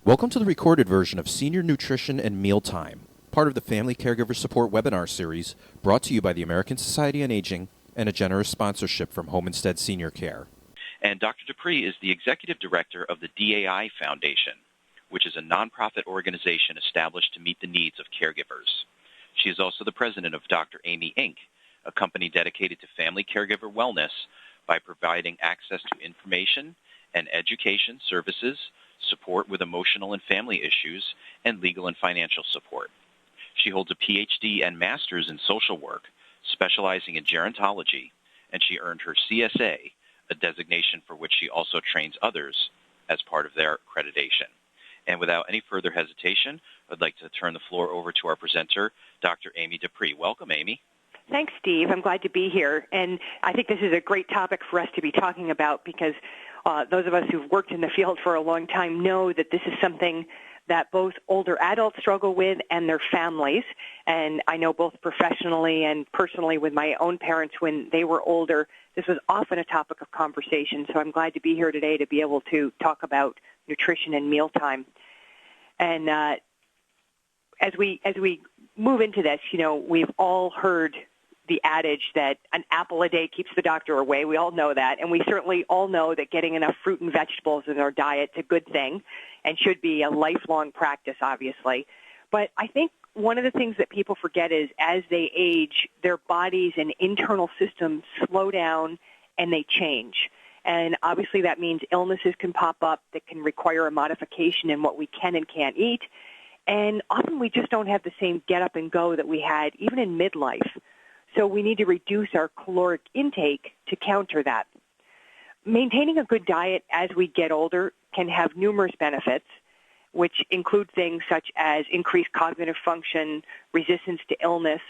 Welcome to the recorded version of Senior Nutrition and Mealtime, part of the Family Caregiver Support webinar series brought to you by the American Society on Aging and a generous sponsorship from Home Instead Senior Care. And Dr. Dupree is the Executive Director of the DAI Foundation, which is a nonprofit organization established to meet the needs of caregivers. She is also the president of Dr. Amy Inc., a company dedicated to family caregiver wellness by providing access to information and education services, support with emotional and family issues, and legal and financial support. She holds a PhD and master's in social work, specializing in gerontology, and she earned her CSA, a designation for which she also trains others as part of their accreditation. And without any further hesitation, I'd like to turn the floor over to our presenter, Dr. Amy Dupree. Welcome, Amy. Thanks, Steve. I'm glad to be here. And I think this is a great topic for us to be talking about because those of us who've worked in the field for a long time know that this is something that both older adults struggle with and their families. And I know both professionally and personally with my own parents when they were older, this was often a topic of conversation. So I'm glad to be here today to be able to talk about nutrition and mealtime. And as we move into this, we've all heard the adage that an apple a day keeps the doctor away. We all know that. And we certainly all know that getting enough fruit and vegetables in our diet is a good thing and should be a lifelong practice, obviously. But I think one of the things that people forget is as they age, their bodies and internal systems slow down and they change. And obviously that means illnesses can pop up that can require a modification in what we can and can't eat. And often we just don't have the same get up and go that we had even in midlife. So we need to reduce our caloric intake to counter that. Maintaining a good diet as we get older can have numerous benefits, which include things such as increased cognitive function, resistance to illness,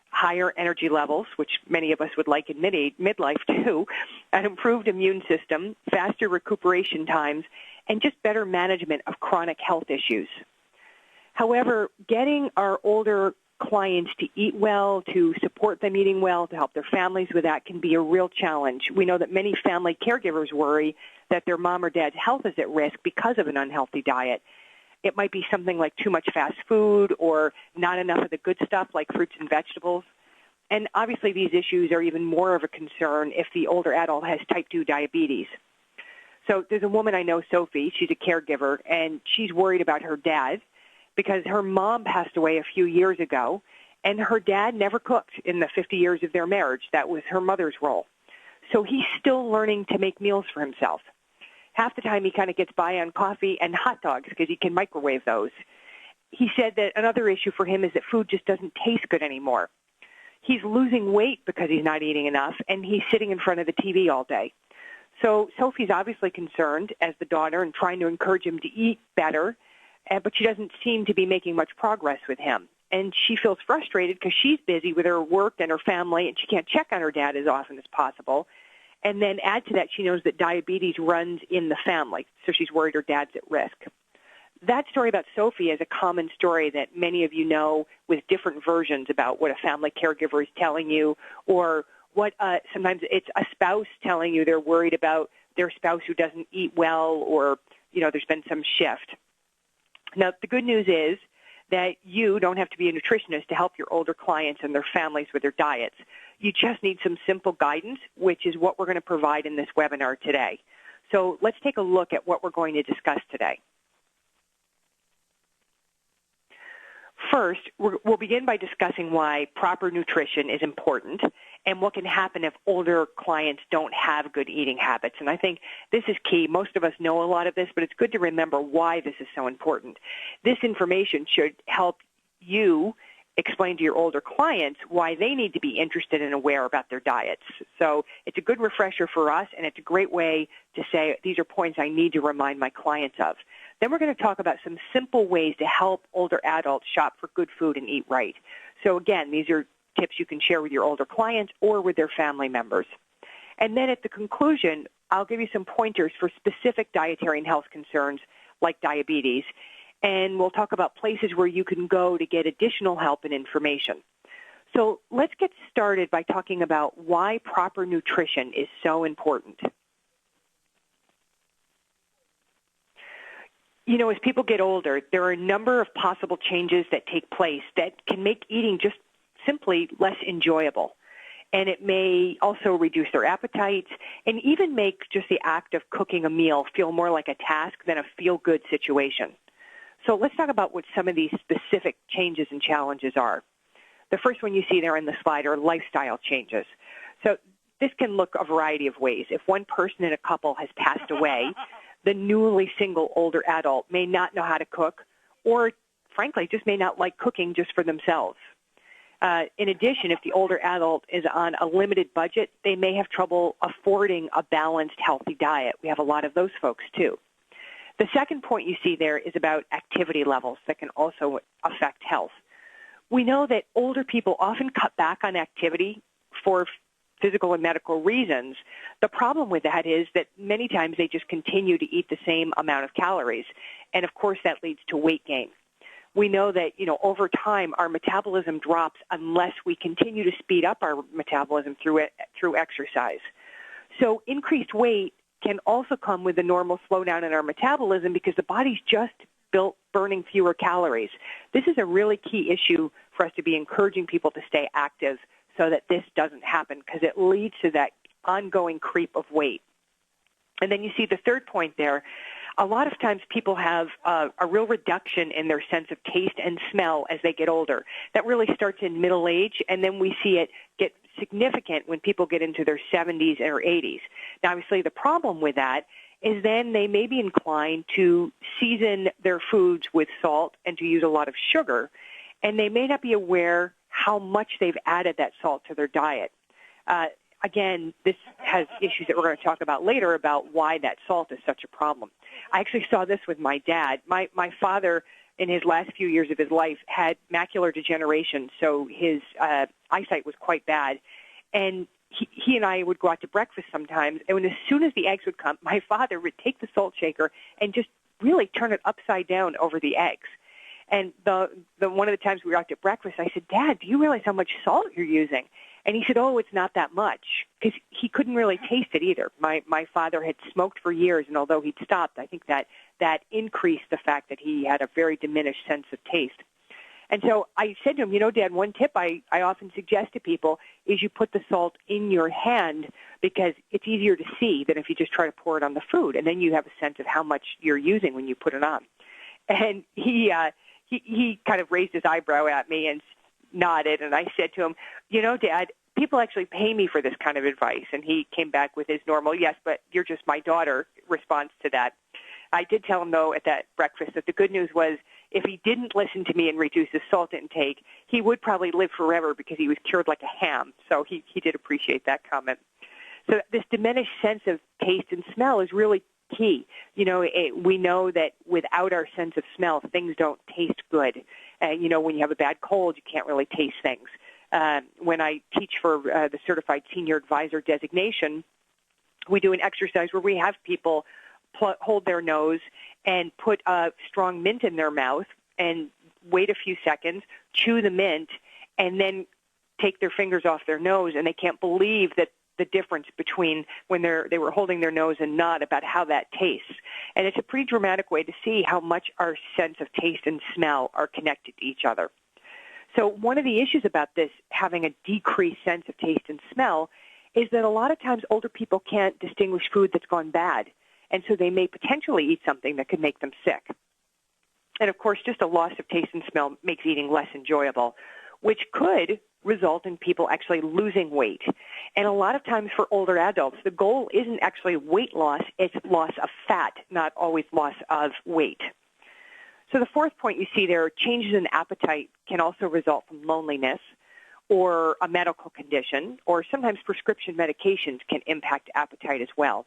higher energy levels, which many of us would like in midlife too, an improved immune system, faster recuperation times, and just better management of chronic health issues. However, getting our older clients to eat well, to support them eating well, to help their families with that can be a real challenge. We know that many family caregivers worry that their mom or dad's health is at risk because of an unhealthy diet. It might be something like too much fast food or not enough of the good stuff like fruits and vegetables. And obviously these issues are even more of a concern if the older adult has type 2 diabetes. So there's a woman I know, Sophie, she's a caregiver, and she's worried about her dad because her mom passed away a few years ago, and her dad never cooked in the 50 years of their marriage. That was her mother's role. So he's still learning to make meals for himself. Half the time he kind of gets by on coffee and hot dogs because he can microwave those. He said that another issue for him is that food just doesn't taste good anymore. He's losing weight because he's not eating enough, and he's sitting in front of the TV all day. So Sophie's obviously concerned as the daughter and trying to encourage him to eat better, but she doesn't seem to be making much progress with him. And she feels frustrated because she's busy with her work and her family, and she can't check on her dad as often as possible. And then add to that, she knows that diabetes runs in the family, so she's worried her dad's at risk. That story about Sophie is a common story that many of you know with different versions about what a family caregiver is telling you, or what sometimes it's a spouse telling you they're worried about their spouse who doesn't eat well, or there's been some shift. Now, the good news is that you don't have to be a nutritionist to help your older clients and their families with their diets. You just need some simple guidance, which is what we're going to provide in this webinar today. So let's take a look at what we're going to discuss today. First, we'll begin by discussing why proper nutrition is important and what can happen if older clients don't have good eating habits. And I think this is key. Most of us know a lot of this, but it's good to remember why this is so important. This information should help you explain to your older clients why they need to be interested and aware about their diets. So it's a good refresher for us, and it's a great way to say, these are points I need to remind my clients of. Then we're going to talk about some simple ways to help older adults shop for good food and eat right. So again, these are tips you can share with your older clients or with their family members. And then at the conclusion, I'll give you some pointers for specific dietary and health concerns like diabetes. And we'll talk about places where you can go to get additional help and information. So let's get started by talking about why proper nutrition is so important. You know, as people get older, there are a number of possible changes that take place that can make eating just simply less enjoyable. And it may also reduce their appetites and even make just the act of cooking a meal feel more like a task than a feel-good situation. So let's talk about what some of these specific changes and challenges are. The first one you see there on the slide are lifestyle changes. So this can look a variety of ways. If one person in a couple has passed away, the newly single older adult may not know how to cook or, frankly, just may not like cooking just for themselves. In addition, if the older adult is on a limited budget, they may have trouble affording a balanced, healthy diet. We have a lot of those folks, too. The second point you see there is about activity levels that can also affect health. We know that older people often cut back on activity for physical and medical reasons. The problem with that is that many times they just continue to eat the same amount of calories. And, of course, that leads to weight gain. We know that, over time, our metabolism drops unless we continue to speed up our metabolism through exercise. So increased weight can also come with a normal slowdown in our metabolism because the body's just built burning fewer calories. This is a really key issue for us to be encouraging people to stay active so that this doesn't happen because it leads to that ongoing creep of weight. And then you see the third point there. A lot of times people have a real reduction in their sense of taste and smell as they get older. That really starts in middle age, and then we see it get significant when people get into their 70s or 80s. Now, obviously, the problem with that is then they may be inclined to season their foods with salt and to use a lot of sugar, and they may not be aware how much they've added that salt to their diet. Again, this has issues that we're going to talk about later about why that salt is such a problem. I actually saw this with my dad. My father, in his last few years of his life, had macular degeneration, so his eyesight was quite bad. And he and I would go out to breakfast sometimes, and as soon as the eggs would come, my father would take the salt shaker and just really turn it upside down over the eggs. And the one of the times we were out to breakfast, I said, "Dad, do you realize how much salt you're using?" And he said, "Oh, it's not that much," because he couldn't really taste it either. My father had smoked for years, and although he'd stopped, I think that increased the fact that he had a very diminished sense of taste. And so I said to him, Dad, one tip I often suggest to people is you put the salt in your hand because it's easier to see than if you just try to pour it on the food, and then you have a sense of how much you're using when you put it on. And he kind of raised his eyebrow at me and nodded, and I said to him, Dad, people actually pay me for this kind of advice. And he came back with his normal, "Yes, but you're just my daughter," response to that. I did tell him, though, at that breakfast that the good news was if he didn't listen to me and reduce his salt intake, he would probably live forever because he was cured like a ham. So he did appreciate that comment. So this diminished sense of taste and smell is really key. We know that without our sense of smell, things don't taste good. When you have a bad cold, you can't really taste things. When I teach for the Certified Senior Advisor designation, we do an exercise where we have people hold their nose and put a strong mint in their mouth and wait a few seconds, chew the mint, and then take their fingers off their nose, and they can't believe that the difference between when they were holding their nose and not about how that tastes. And it's a pretty dramatic way to see how much our sense of taste and smell are connected to each other. So one of the issues about this, having a decreased sense of taste and smell, is that a lot of times older people can't distinguish food that's gone bad, and so they may potentially eat something that could make them sick. And, of course, just a loss of taste and smell makes eating less enjoyable, which could result in people actually losing weight. And a lot of times for older adults, the goal isn't actually weight loss, it's loss of fat, not always loss of weight. So the fourth point you see there, changes in appetite can also result from loneliness or a medical condition, or sometimes prescription medications can impact appetite as well.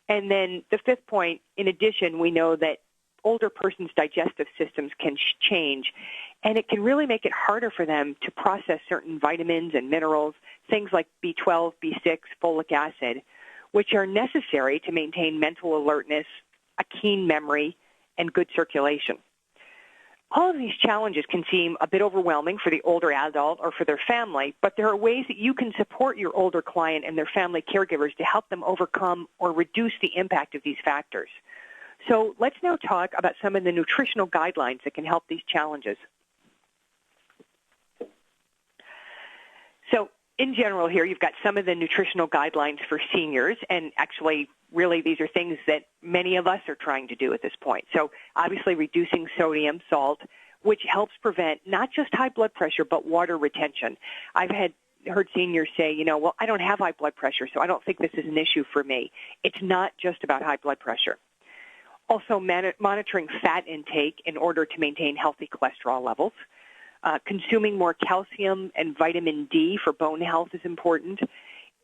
And then the fifth point, in addition, we know that older persons' digestive systems can change, and it can really make it harder for them to process certain vitamins and minerals, things like B12, B6, folic acid, which are necessary to maintain mental alertness, a keen memory, and good circulation. All of these challenges can seem a bit overwhelming for the older adult or for their family, but there are ways that you can support your older client and their family caregivers to help them overcome or reduce the impact of these factors. So let's now talk about some of the nutritional guidelines that can help these challenges. So in general here, you've got some of the nutritional guidelines for seniors, and actually, really, these are things that many of us are trying to do at this point. So obviously reducing sodium, salt, which helps prevent not just high blood pressure, but water retention. I've heard seniors say, well, I don't have high blood pressure, so I don't think this is an issue for me. It's not just about high blood pressure. Also, monitoring fat intake in order to maintain healthy cholesterol levels. Consuming more calcium and vitamin D for bone health is important.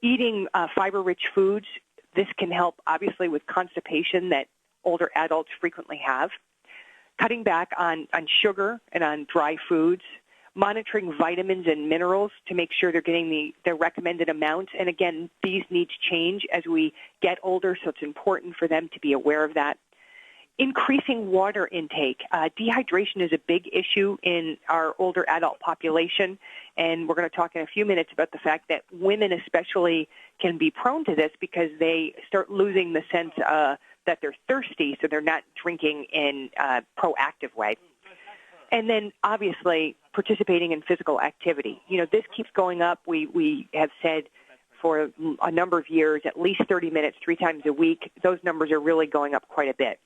Eating fiber-rich foods. This can help, obviously, with constipation that older adults frequently have. Cutting back on sugar and on dry foods. Monitoring vitamins and minerals to make sure they're getting their recommended amounts. And again, these needs change as we get older, so it's important for them to be aware of that. Increasing water intake. Dehydration is a big issue in our older adult population, and we're going to talk in a few minutes about the fact that women especially can be prone to this because they start losing the sense that they're thirsty, so they're not drinking in a proactive way. And then, obviously, participating in physical activity. This keeps going up. We have said for a number of years, at least 30 minutes, 3 times a week. Those numbers are really going up quite a bit.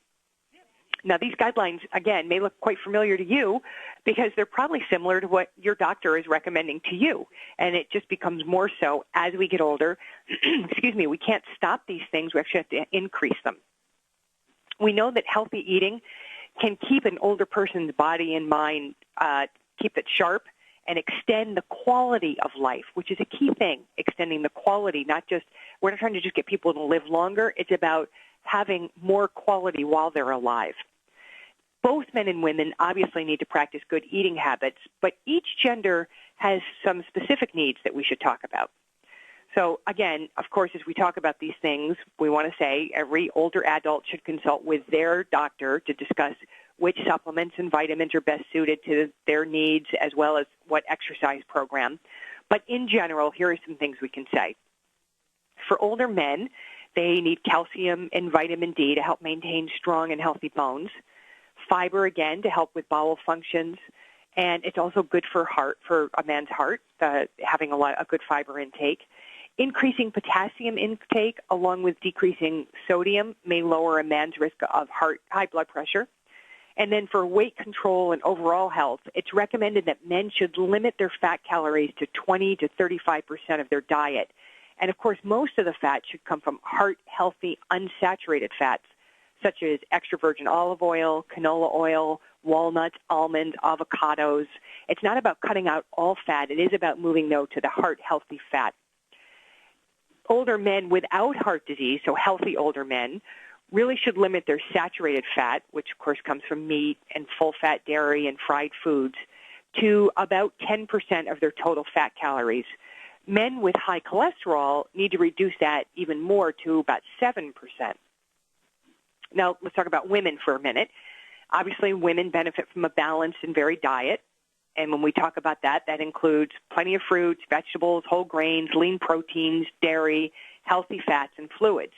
Now, these guidelines, again, may look quite familiar to you because they're probably similar to what your doctor is recommending to you, and it just becomes more so as we get older. Excuse me, we can't stop these things. We actually have to increase them. We know that healthy eating can keep an older person's body and mind, keep it sharp, and extend the quality of life, which is a key thing, extending the quality, we're not trying to just get people to live longer. It's about having more quality while they're alive. Both men and women obviously need to practice good eating habits, but each gender has some specific needs that we should talk about. So again, of course, as we talk about these things, we want to say every older adult should consult with their doctor to discuss which supplements and vitamins are best suited to their needs as well as what exercise program. But in general, here are some things we can say. For older men, they need calcium and vitamin D to help maintain strong and healthy bones. Fiber, again, to help with bowel functions. And it's also good for a man's heart, having a good fiber intake. Increasing potassium intake along with decreasing sodium may lower a man's risk of high blood pressure. And then for weight control and overall health, it's recommended that men should limit their fat calories to 20 to 35% of their diet. And, of course, most of the fat should come from heart-healthy, unsaturated fats, such as extra virgin olive oil, canola oil, walnuts, almonds, avocados. It's not about cutting out all fat. It is about moving, though, to the heart-healthy fat. Older men without heart disease, so healthy older men, really should limit their saturated fat, which, of course, comes from meat and full-fat dairy and fried foods, to about 10% of their total fat calories. Men with high cholesterol need to reduce that even more to about 7%. Now, let's talk about women for a minute. Obviously, women benefit from a balanced and varied diet. And when we talk about that, that includes plenty of fruits, vegetables, whole grains, lean proteins, dairy, healthy fats, and fluids.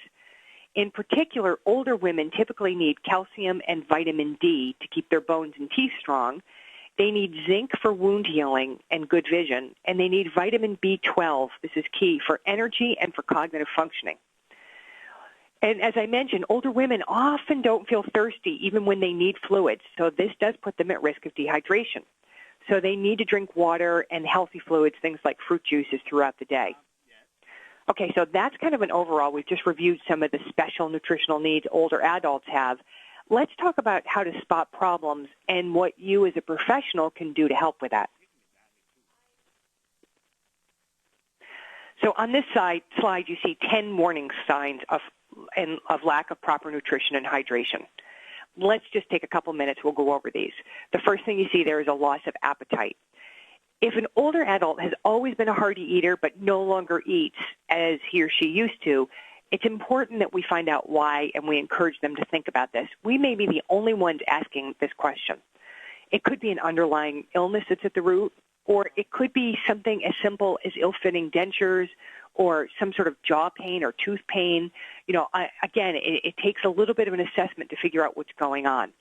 In particular, older women typically need calcium and vitamin D to keep their bones and teeth strong. They need zinc for wound healing and good vision, and they need vitamin B12. This is key for energy and for cognitive functioning. And as I mentioned, older women often don't feel thirsty even when they need fluids, so this does put them at risk of dehydration. So they need to drink water and healthy fluids, things like fruit juices throughout the day. Okay, so that's kind of an overall. We've just reviewed some of the special nutritional needs older adults have. Let's talk about how to spot problems and what you as a professional can do to help with that. So on this slide you see 10 warning signs of lack of proper nutrition and hydration. Let's just take a couple minutes. We'll go over these. The first thing you see there is a loss of appetite. If an older adult has always been a hearty eater but no longer eats as he or she used to, it's important that we find out why and we encourage them to think about this. We may be the only ones asking this question. It could be an underlying illness that's at the root, or it could be something as simple as ill-fitting dentures or some sort of jaw pain or tooth pain. Again, it takes a little bit of an assessment to figure out what's going on.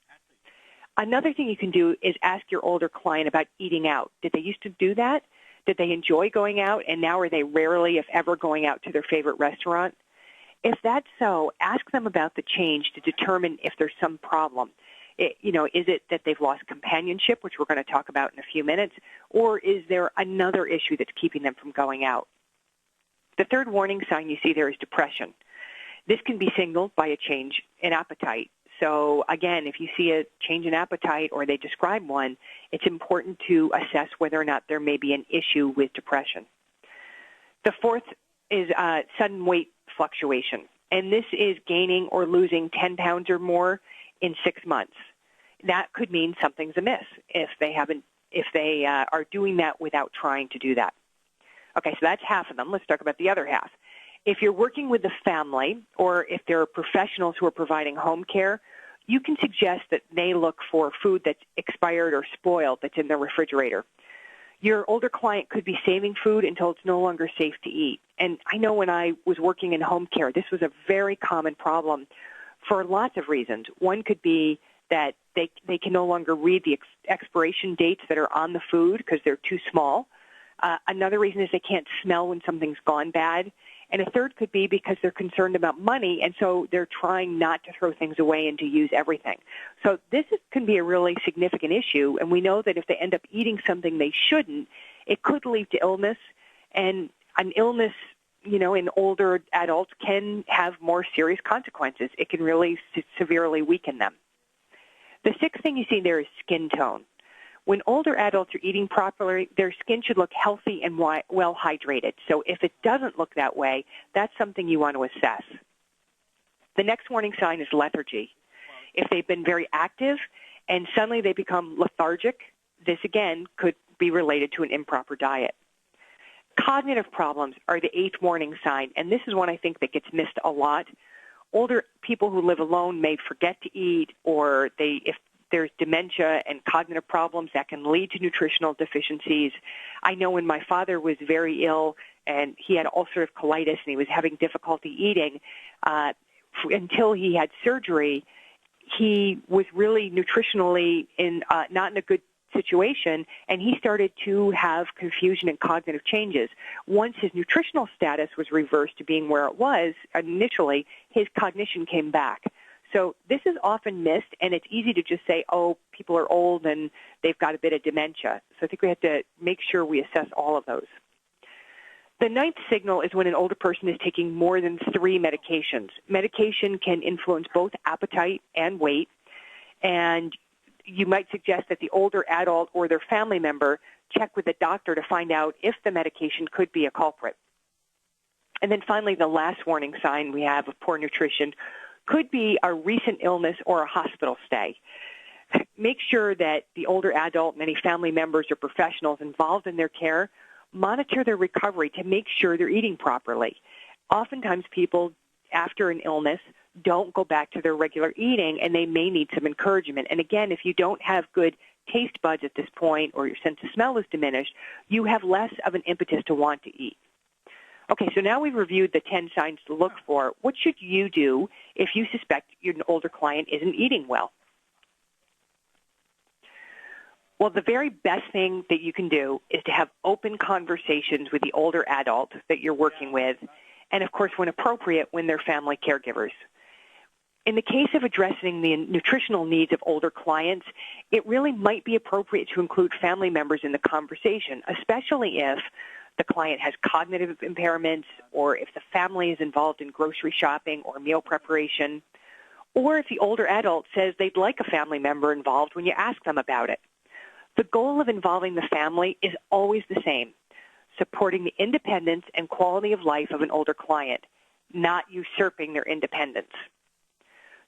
Another thing you can do is ask your older client about eating out. Did they used to do that? Did they enjoy going out, and now are they rarely, if ever, going out to their favorite restaurant? If that's so, ask them about the change to determine if there's some problem. Is it that they've lost companionship, which we're going to talk about in a few minutes, or is there another issue that's keeping them from going out? The third warning sign you see there is depression. This can be signaled by a change in appetite. So again, if you see a change in appetite or they describe one, it's important to assess whether or not there may be an issue with depression. The fourth is sudden weight fluctuation, and this is gaining or losing 10 pounds or more in 6 months. That could mean something's amiss if they are doing that without trying to do that. Okay, so that's half of them. Let's talk about the other half. If you're working with the family or if there are professionals who are providing home care, you can suggest that they look for food that's expired or spoiled that's in the refrigerator. Your older client could be saving food until it's no longer safe to eat. And I know when I was working in home care, this was a very common problem for lots of reasons. One could be that they can no longer read the expiration dates that are on the food because they're too small. Another reason is they can't smell when something's gone bad. And a third could be because they're concerned about money, and so they're trying not to throw things away and to use everything. So this can be a really significant issue, and we know that if they end up eating something they shouldn't, it could lead to illness. And an illness, in older adults can have more serious consequences. It can really severely weaken them. The sixth thing you see there is skin tone. When older adults are eating properly, their skin should look healthy and well hydrated. So if it doesn't look that way, that's something you want to assess. The next warning sign is lethargy. If they've been very active and suddenly they become lethargic, this again could be related to an improper diet. Cognitive problems are the eighth warning sign, and this is one I think that gets missed a lot. Older people who live alone may forget to eat, or if there's dementia and cognitive problems that can lead to nutritional deficiencies. I know when my father was very ill and he had ulcerative colitis and he was having difficulty eating, until he had surgery, he was really nutritionally not in a good situation, and he started to have confusion and cognitive changes. Once his nutritional status was reversed to being where it was initially, his cognition came back. So this is often missed, and it's easy to just say, oh, people are old and they've got a bit of dementia. So I think we have to make sure we assess all of those. The ninth signal is when an older person is taking more than 3 medications. Medication can influence both appetite and weight, and you might suggest that the older adult or their family member check with the doctor to find out if the medication could be a culprit. And then finally, the last warning sign we have of poor nutrition could be a recent illness or a hospital stay. Make sure that the older adult and any family members or professionals involved in their care monitor their recovery to make sure they're eating properly. Oftentimes people, after an illness, don't go back to their regular eating, and they may need some encouragement. And again, if you don't have good taste buds at this point or your sense of smell is diminished, you have less of an impetus to want to eat. Okay, so now we've reviewed the 10 signs to look for. What should you do if you suspect your older client isn't eating well? Well, the very best thing that you can do is to have open conversations with the older adult that you're working with, and of course, when appropriate, when they're family caregivers. In the case of addressing the nutritional needs of older clients, it really might be appropriate to include family members in the conversation, especially if the client has cognitive impairments, or if the family is involved in grocery shopping or meal preparation, or if the older adult says they'd like a family member involved when you ask them about it. The goal of involving the family is always the same: supporting the independence and quality of life of an older client, not usurping their independence.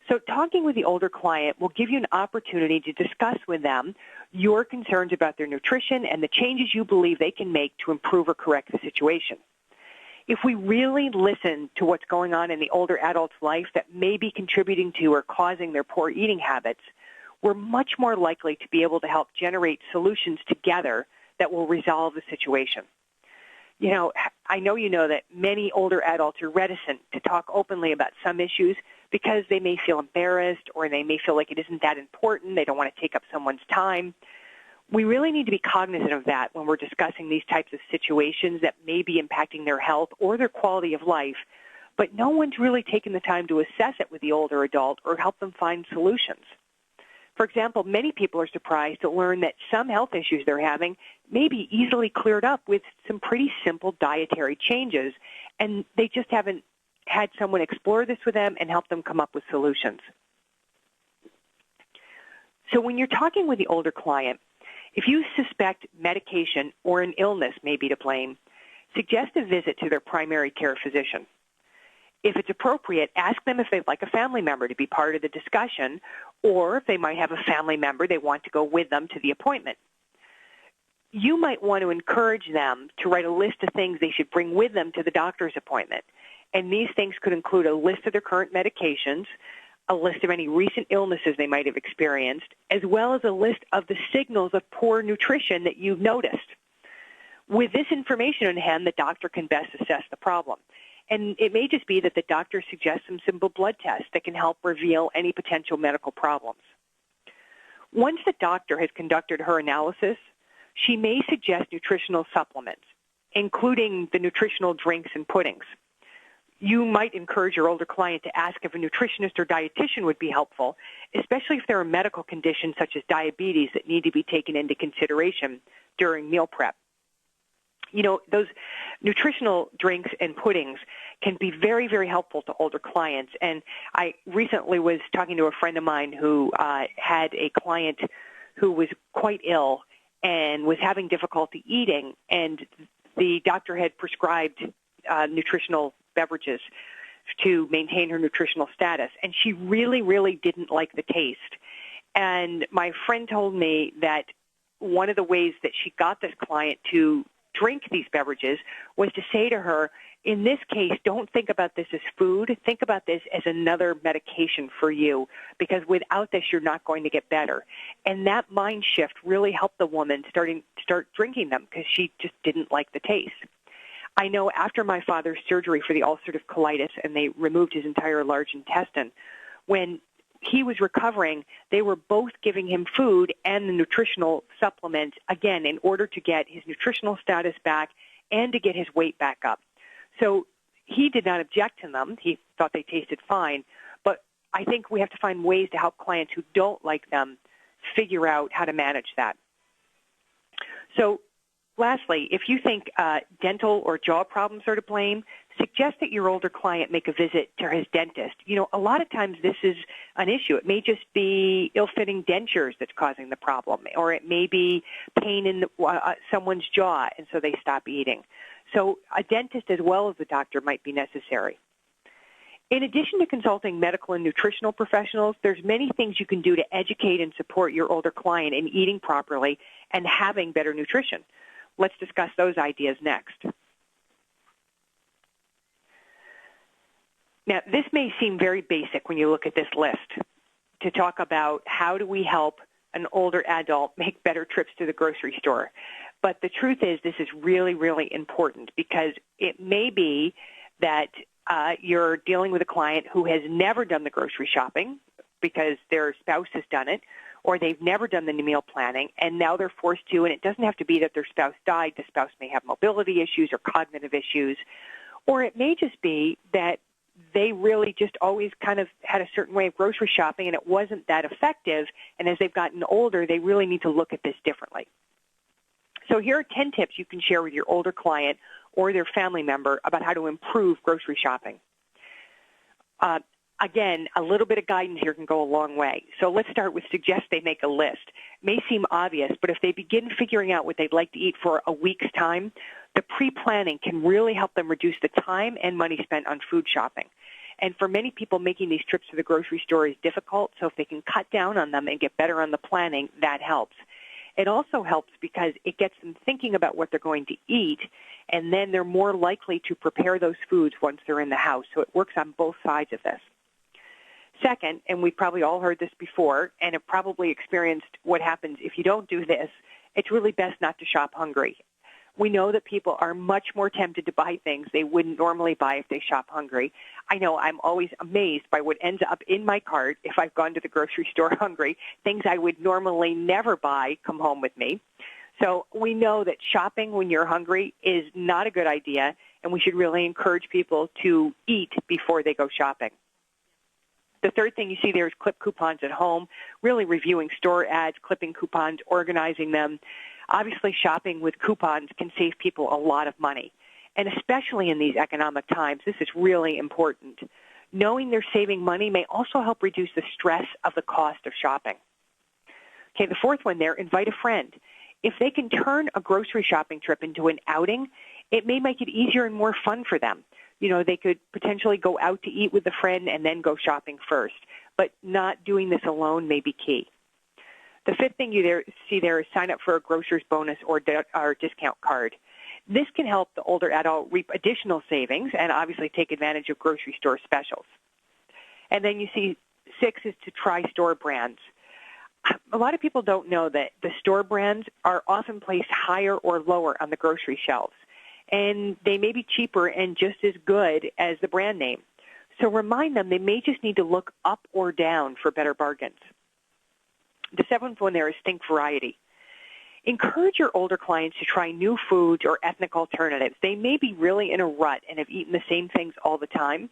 So talking with the older client will give you an opportunity to discuss with them your concerns about their nutrition and the changes you believe they can make to improve or correct the situation. If we really listen to what's going on in the older adult's life that may be contributing to or causing their poor eating habits, we're much more likely to be able to help generate solutions together that will resolve the situation. You know, I know you know that many older adults are reticent to talk openly about some issues because they may feel embarrassed or they may feel like it isn't that important. They don't want to take up someone's time. We really need to be cognizant of that when we're discussing these types of situations that may be impacting their health or their quality of life, but no one's really taken the time to assess it with the older adult or help them find solutions. For example, many people are surprised to learn that some health issues they're having may be easily cleared up with some pretty simple dietary changes, and they just haven't had someone explore this with them and help them come up with solutions. So when you're talking with the older client, if you suspect medication or an illness may be to blame, suggest a visit to their primary care physician. If it's appropriate, ask them if they'd like a family member to be part of the discussion, or if they might have a family member they want to go with them to the appointment. You might want to encourage them to write a list of things they should bring with them to the doctor's appointment. And these things could include a list of their current medications, a list of any recent illnesses they might have experienced, as well as a list of the signals of poor nutrition that you've noticed. With this information in hand, the doctor can best assess the problem. And it may just be that the doctor suggests some simple blood tests that can help reveal any potential medical problems. Once the doctor has conducted her analysis, she may suggest nutritional supplements, including the nutritional drinks and puddings. You might encourage your older client to ask if a nutritionist or dietitian would be helpful, especially if there are medical conditions such as diabetes that need to be taken into consideration during meal prep. You know, those nutritional drinks and puddings can be very, very helpful to older clients. And I recently was talking to a friend of mine who had a client who was quite ill and was having difficulty eating, and the doctor had prescribed nutritional beverages to maintain her nutritional status. And she really, really didn't like the taste. And my friend told me that one of the ways that she got this client to drink these beverages was to say to her, in this case, don't think about this as food. Think about this as another medication for you, because without this, you're not going to get better. And that mind shift really helped the woman start drinking them because she just didn't like the taste. I know after my father's surgery for the ulcerative colitis and they removed his entire large intestine, when he was recovering, they were both giving him food and the nutritional supplements, again, in order to get his nutritional status back and to get his weight back up. So he did not object to them. He thought they tasted fine. But I think we have to find ways to help clients who don't like them figure out how to manage that. So lastly, if you think dental or jaw problems are to blame, suggest that your older client make a visit to his dentist. You know, a lot of times this is an issue. It may just be ill-fitting dentures that's causing the problem, or it may be pain in someone's jaw, and so they stop eating. So a dentist as well as the doctor might be necessary. In addition to consulting medical and nutritional professionals, there's many things you can do to educate and support your older client in eating properly and having better nutrition. Let's discuss those ideas next. Now, this may seem very basic when you look at this list to talk about how do we help an older adult make better trips to the grocery store. But the truth is this is really, really important because it may be that you're dealing with a client who has never done the grocery shopping because their spouse has done it, or they've never done the meal planning, and now they're forced to, and it doesn't have to be that their spouse died. The spouse may have mobility issues or cognitive issues, or it may just be that they really just always kind of had a certain way of grocery shopping, and it wasn't that effective, and as they've gotten older, they really need to look at this differently. So here are 10 tips you can share with your older client or their family member about how to improve grocery shopping. Again, a little bit of guidance here can go a long way. So let's start with suggest they make a list. It may seem obvious, but if they begin figuring out what they'd like to eat for a week's time, the pre-planning can really help them reduce the time and money spent on food shopping. And for many people, making these trips to the grocery store is difficult, so if they can cut down on them and get better on the planning, that helps. It also helps because it gets them thinking about what they're going to eat, and then they're more likely to prepare those foods once they're in the house. So it works on both sides of this. Second, and we've probably all heard this before and have probably experienced what happens if you don't do this, it's really best not to shop hungry. We know that people are much more tempted to buy things they wouldn't normally buy if they shop hungry. I know I'm always amazed by what ends up in my cart if I've gone to the grocery store hungry. Things I would normally never buy come home with me. So we know that shopping when you're hungry is not a good idea, and we should really encourage people to eat before they go shopping. The third thing you see there is clip coupons at home, really reviewing store ads, clipping coupons, organizing them. Obviously, shopping with coupons can save people a lot of money. And especially in these economic times, this is really important. Knowing they're saving money may also help reduce the stress of the cost of shopping. Okay, the fourth one there, invite a friend. If they can turn a grocery shopping trip into an outing, it may make it easier and more fun for them. You know, they could potentially go out to eat with a friend and then go shopping first. But not doing this alone may be key. The fifth thing you see there is sign up for a grocer's bonus or discount card. This can help the older adult reap additional savings and obviously take advantage of grocery store specials. And then you see 6 is to try store brands. A lot of people don't know that the store brands are often placed higher or lower on the grocery shelves, and they may be cheaper and just as good as the brand name. So remind them they may just need to look up or down for better bargains. The seventh one there is think variety. Encourage your older clients to try new foods or ethnic alternatives. They may be really in a rut and have eaten the same things all the time.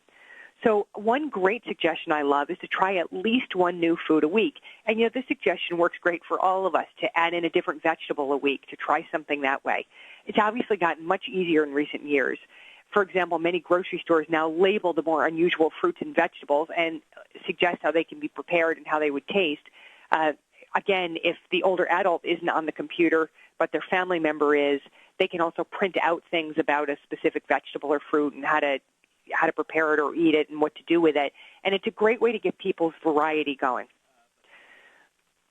So one great suggestion I love is to try at least one new food a week. And, this suggestion works great for all of us, to add in a different vegetable a week, to try something that way. It's obviously gotten much easier in recent years. For example, many grocery stores now label the more unusual fruits and vegetables and suggest how they can be prepared and how they would taste. Again, if the older adult isn't on the computer, but their family member is, they can also print out things about a specific vegetable or fruit and how to prepare it or eat it and what to do with it. And it's a great way to get people's variety going.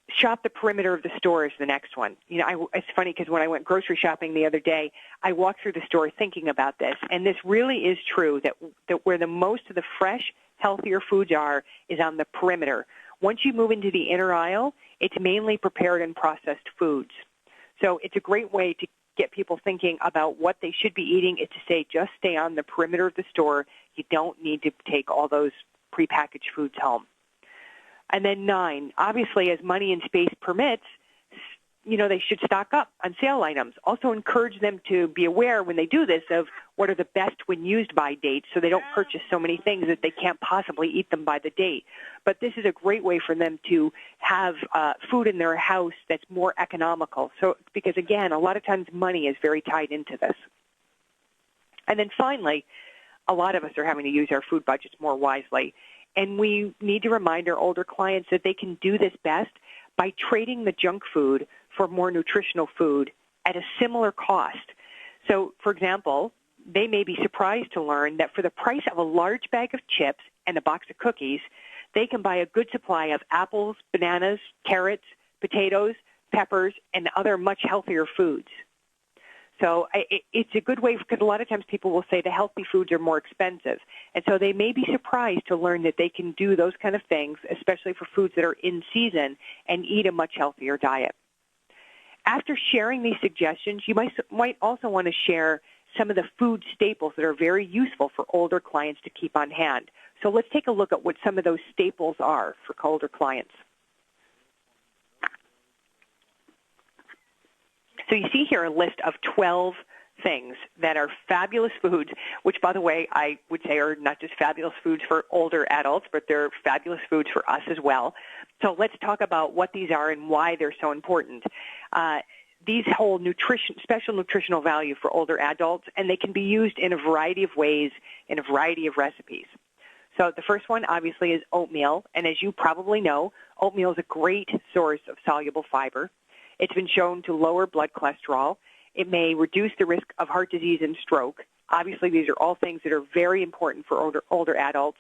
Shop the perimeter of the store is the next one. It's funny because when I went grocery shopping the other day, I walked through the store thinking about this. And this really is true, that where the most of the fresh, healthier foods are is on the perimeter. Once you move into the inner aisle, it's mainly prepared and processed foods. So it's a great way to get people thinking about what they should be eating is to say, just stay on the perimeter of the store. You don't need to take all those prepackaged foods home. And then 9, obviously as money and space permits, they should stock up on sale items. Also encourage them to be aware when they do this of what are the best when used by dates so they don't purchase so many things that they can't possibly eat them by the date. But this is a great way for them to have food in their house that's more economical. So, because again, a lot of times money is very tied into this. And then finally, a lot of us are having to use our food budgets more wisely. And we need to remind our older clients that they can do this best by trading the junk food for more nutritional food at a similar cost. So, for example, they may be surprised to learn that for the price of a large bag of chips and a box of cookies, they can buy a good supply of apples, bananas, carrots, potatoes, peppers, and other much healthier foods. So it's a good way, because a lot of times people will say the healthy foods are more expensive. And so they may be surprised to learn that they can do those kind of things, especially for foods that are in season, and eat a much healthier diet. After sharing these suggestions, you might also want to share some of the food staples that are very useful for older clients to keep on hand. So let's take a look at what some of those staples are for older clients. So you see here a list of 12 things that are fabulous foods, which, by the way, I would say are not just fabulous foods for older adults, but they're fabulous foods for us as well. So let's talk about what these are and why they're so important. These hold special nutritional value for older adults, and they can be used in a variety of ways in a variety of recipes. So the first one, obviously, is oatmeal. And as you probably know, oatmeal is a great source of soluble fiber. It's been shown to lower blood cholesterol. It may reduce the risk of heart disease and stroke. Obviously, these are all things that are very important for older adults.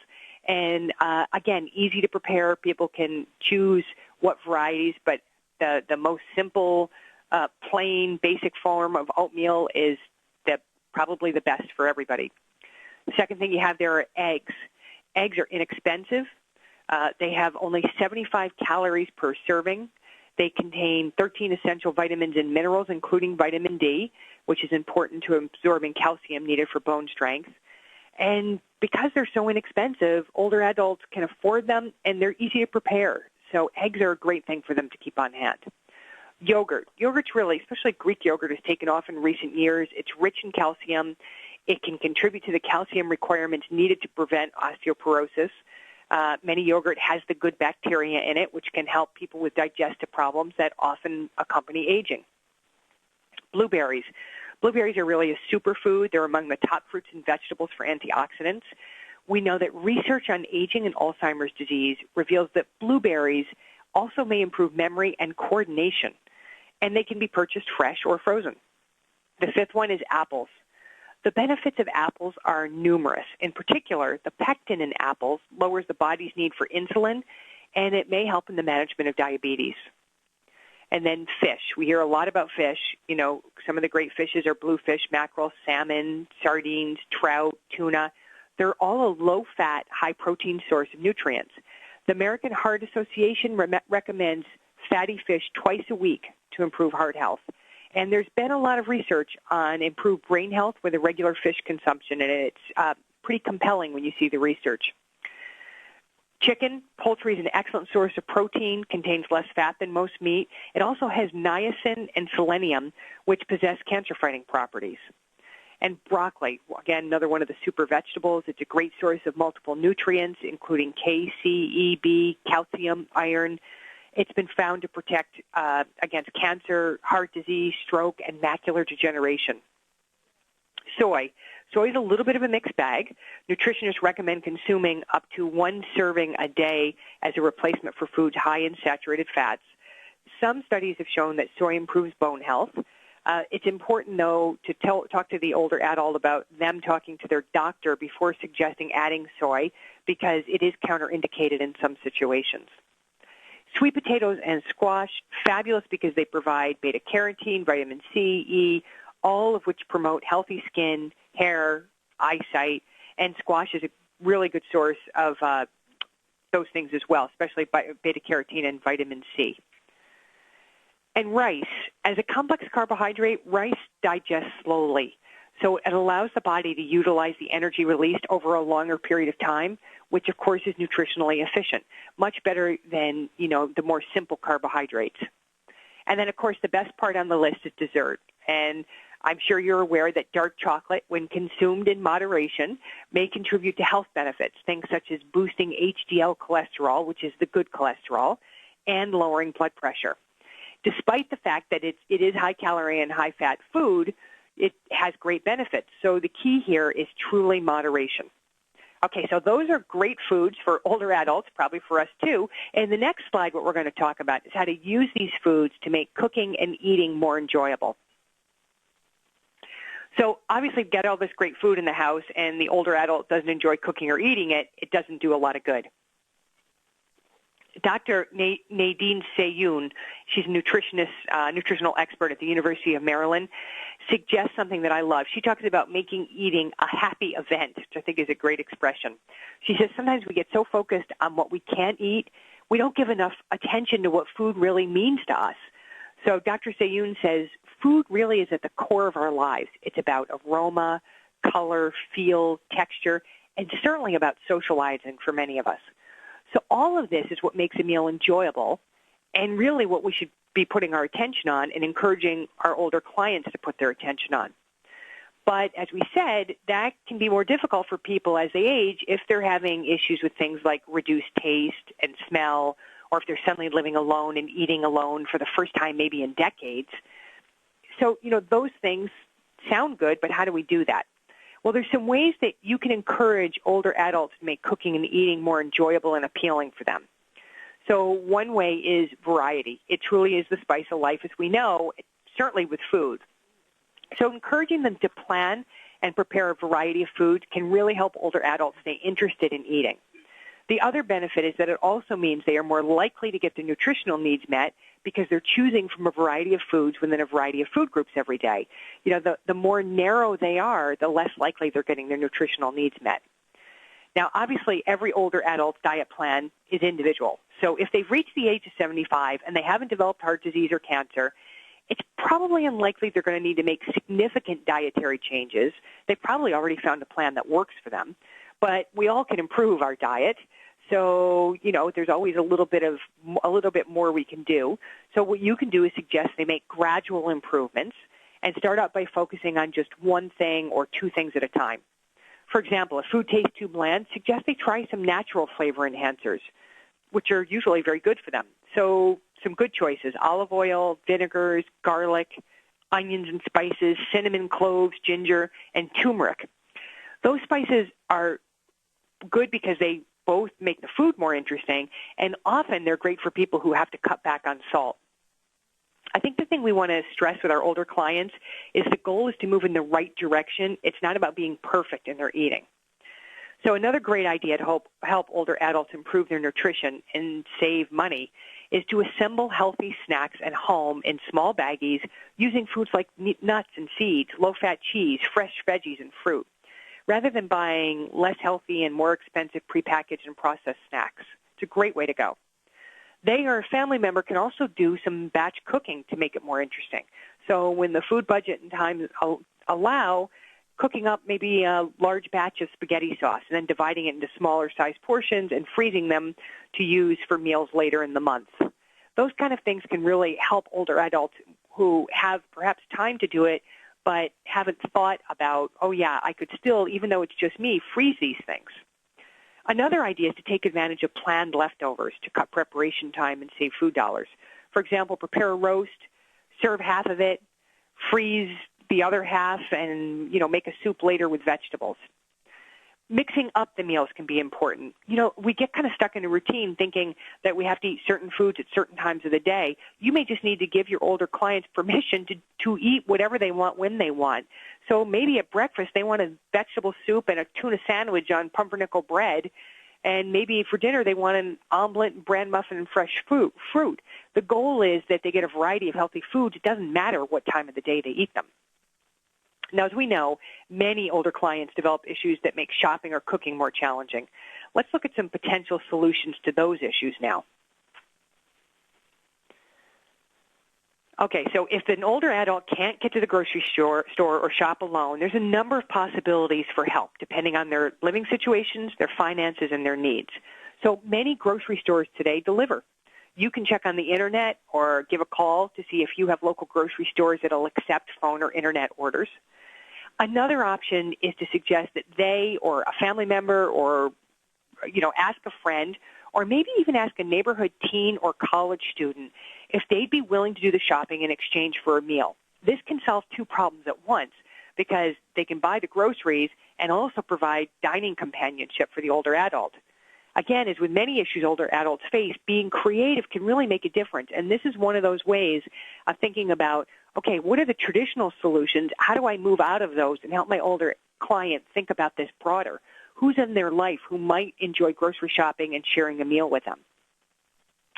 And, again, easy to prepare. People can choose what varieties, but the most simple, plain, basic form of oatmeal is probably the best for everybody. The second thing you have there are eggs. Eggs are inexpensive. They have only 75 calories per serving. They contain 13 essential vitamins and minerals, including vitamin D. which is important to absorbing calcium needed for bone strength. And because they're so inexpensive, older adults can afford them, and they're easy to prepare. So eggs are a great thing for them to keep on hand. Yogurt. Yogurt's really, especially Greek yogurt, has taken off in recent years. It's rich in calcium. It can contribute to the calcium requirements needed to prevent osteoporosis. Many yogurt has the good bacteria in it, which can help people with digestive problems that often accompany aging. Blueberries. Blueberries are really a superfood. They're among the top fruits and vegetables for antioxidants. We know that research on aging and Alzheimer's disease reveals that blueberries also may improve memory and coordination, and they can be purchased fresh or frozen. The fifth one is apples. The benefits of apples are numerous. In particular, the pectin in apples lowers the body's need for insulin, and it may help in the management of diabetes. And then fish. We hear a lot about fish. You know, some of the great fishes are bluefish, mackerel, salmon, sardines, trout, tuna. They're all a low-fat, high-protein source of nutrients. The American Heart Association recommends fatty fish twice a week to improve heart health. And there's been a lot of research on improved brain health with a regular fish consumption, and it's pretty compelling when you see the research. Chicken, poultry is an excellent source of protein, contains less fat than most meat. It also has niacin and selenium, which possess cancer-fighting properties. And broccoli, again, another one of the super vegetables. It's a great source of multiple nutrients, including K, C, E, B, calcium, iron. It's been found to protect against cancer, heart disease, stroke, and macular degeneration. Soy. Soy is a little bit of a mixed bag. Nutritionists recommend consuming up to 1 serving a day as a replacement for foods high in saturated fats. Some studies have shown that soy improves bone health. It's important, though, to talk to the older adult about them talking to their doctor before suggesting adding soy, because it is counterindicated in some situations. Sweet potatoes and squash, fabulous because they provide beta-carotene, vitamin C, E, all of which promote healthy skin, hair, eyesight, and squash is a really good source of those things as well, especially beta-carotene and vitamin C. And rice. As a complex carbohydrate, rice digests slowly. So it allows the body to utilize the energy released over a longer period of time, which, of course, is nutritionally efficient, much better than, the more simple carbohydrates. And then, of course, the best part on the list is dessert. And I'm sure you're aware that dark chocolate, when consumed in moderation, may contribute to health benefits, things such as boosting HDL cholesterol, which is the good cholesterol, and lowering blood pressure. Despite the fact that it is high-calorie and high-fat food, it has great benefits. So the key here is truly moderation. Okay, so those are great foods for older adults, probably for us too. And the next slide, what we're going to talk about is how to use these foods to make cooking and eating more enjoyable. So obviously, get all this great food in the house, and the older adult doesn't enjoy cooking or eating it, it doesn't do a lot of good. Dr. Nadine Sayoun, she's a nutritional expert at the University of Maryland, suggests something that I love. She talks about making eating a happy event, which I think is a great expression. She says sometimes we get so focused on what we can't eat, we don't give enough attention to what food really means to us. So Dr. Sayoun says food really is at the core of our lives. It's about aroma, color, feel, texture, and certainly about socializing for many of us. So all of this is what makes a meal enjoyable, and really what we should be putting our attention on and encouraging our older clients to put their attention on. But as we said, that can be more difficult for people as they age if they're having issues with things like reduced taste and smell, or if they're suddenly living alone and eating alone for the first time maybe in decades. So, those things sound good, but how do we do that? Well, there's some ways that you can encourage older adults to make cooking and eating more enjoyable and appealing for them. So one way is variety. It truly is the spice of life, as we know, certainly with food. So encouraging them to plan and prepare a variety of foods can really help older adults stay interested in eating. The other benefit is that it also means they are more likely to get their nutritional needs met because they're choosing from a variety of foods within a variety of food groups every day. The more narrow they are, the less likely they're getting their nutritional needs met. Now, obviously, every older adult's diet plan is individual. So if they've reached the age of 75 and they haven't developed heart disease or cancer, it's probably unlikely they're going to need to make significant dietary changes. They've probably already found a plan that works for them. But we all can improve our diet. So, there's always a little bit more we can do. So what you can do is suggest they make gradual improvements and start out by focusing on just one thing or two things at a time. For example, if food tastes too bland, suggest they try some natural flavor enhancers, which are usually very good for them. So some good choices: olive oil, vinegars, garlic, onions and spices, cinnamon, cloves, ginger, and turmeric. Those spices are good because they both make the food more interesting, and often they're great for people who have to cut back on salt. I think the thing we want to stress with our older clients is the goal is to move in the right direction. It's not about being perfect in their eating. So another great idea to help older adults improve their nutrition and save money is to assemble healthy snacks at home in small baggies using foods like nuts and seeds, low-fat cheese, fresh veggies, and fruit, rather than buying less healthy and more expensive prepackaged and processed snacks. It's a great way to go. They or a family member can also do some batch cooking to make it more interesting. So when the food budget and time allow, cooking up maybe a large batch of spaghetti sauce and then dividing it into smaller sized portions and freezing them to use for meals later in the month. Those kind of things can really help older adults who have perhaps time to do it but haven't thought about, I could still, even though it's just me, freeze these things. Another idea is to take advantage of planned leftovers to cut preparation time and save food dollars. For example, prepare a roast, serve half of it, freeze the other half, and, make a soup later with vegetables. Mixing up the meals can be important. We get kind of stuck in a routine thinking that we have to eat certain foods at certain times of the day. You may just need to give your older clients permission to eat whatever they want when they want. So maybe at breakfast they want a vegetable soup and a tuna sandwich on pumpernickel bread, and maybe for dinner they want an omelet, bran muffin, and fresh fruit. The goal is that they get a variety of healthy foods. It doesn't matter what time of the day they eat them. Now, as we know, many older clients develop issues that make shopping or cooking more challenging. Let's look at some potential solutions to those issues now. Okay, so if an older adult can't get to the grocery store or shop alone, there's a number of possibilities for help depending on their living situations, their finances, and their needs. So many grocery stores today deliver. You can check on the Internet or give a call to see if you have local grocery stores that will accept phone or Internet orders. Another option is to suggest that they or a family member or, ask a friend or maybe even ask a neighborhood teen or college student if they'd be willing to do the shopping in exchange for a meal. This can solve two problems at once because they can buy the groceries and also provide dining companionship for the older adult. Again, as with many issues older adults face, being creative can really make a difference. And this is one of those ways of thinking about, okay, what are the traditional solutions? How do I move out of those and help my older client think about this broader? Who's in their life who might enjoy grocery shopping and sharing a meal with them?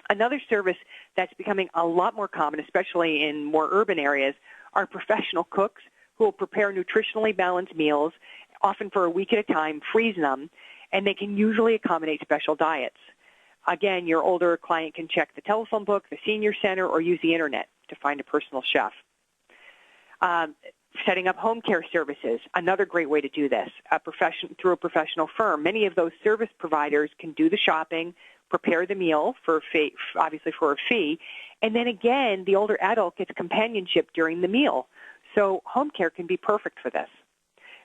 Another service that's becoming a lot more common, especially in more urban areas, are professional cooks who will prepare nutritionally balanced meals, often for a week at a time, freeze them, and they can usually accommodate special diets. Again, your older client can check the telephone book, the senior center, or use the Internet to find a personal chef. Setting up home care services, another great way to do this, through a professional firm. Many of those service providers can do the shopping, prepare the meal obviously for a fee, and then again, the older adult gets companionship during the meal. So home care can be perfect for this.